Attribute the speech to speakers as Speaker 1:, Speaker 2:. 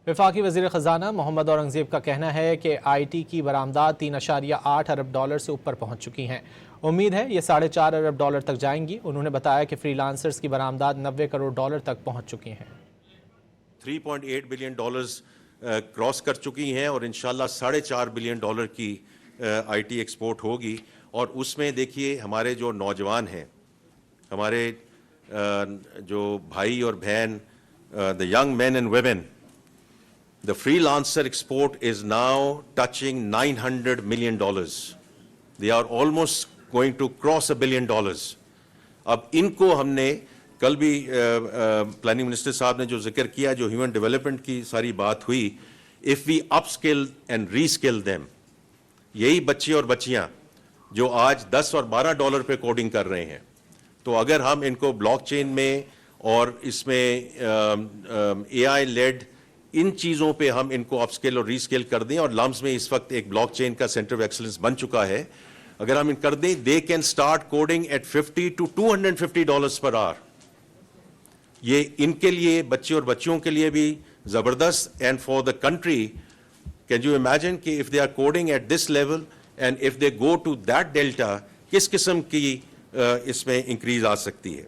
Speaker 1: وفاقی وزیر خزانہ محمد اورنگزیب کا کہنا ہے کہ آئی ٹی کی برآمدات 3.8 ارب ڈالر سے اوپر پہنچ چکی ہیں۔ امید ہے یہ 4.5 ارب ڈالر تک جائیں گی۔ انہوں نے بتایا کہ فری لانسرز کی برآمدات 90 کروڑ ڈالر تک پہنچ چکی ہیں۔
Speaker 2: 3.8 بلین ڈالرز کراس کر چکی ہیں اور انشاءاللہ 4.5 بلین ڈالر کی آئی ٹی ایکسپورٹ ہوگی۔ اور اس میں دیکھیے ہمارے جو نوجوان ہیں، ہمارے جو بھائی اور بہن، the young men and women, the freelancer export is now touching $900 million. They are almost going to cross $1 billion. اب ان کو ہم نے کل بھی پلاننگ منسٹر صاحب نے جو ذکر کیا، جو ہیومن ڈیولپمنٹ کی ساری بات ہوئی، if we upskill and reskill them، یہی بچے اور بچیاں جو آج 10 اور 12 ڈالر پہ کوڈنگ کر رہے ہیں، تو اگر ہم ان کو بلاک چین میں اور اس میں اے آئی لیڈ ان چیزوں پہ ہم ان کو اپ اسکل اور ری اسکل کر دیں، اور لمز میں اس وقت ایک بلاک چین کا سینٹر آف ایکسلنس بن چکا ہے، اگر ہم ان کر دیں، they can start coding at $50 to $250 per hour. یہ ان کے لیے، بچے اور بچیوں کے لیے بھی زبردست، and for the country, can you imagine کہ if they are coding at this level and if they go to that delta, کس قسم کی اس میں انکریز آ سکتی ہے۔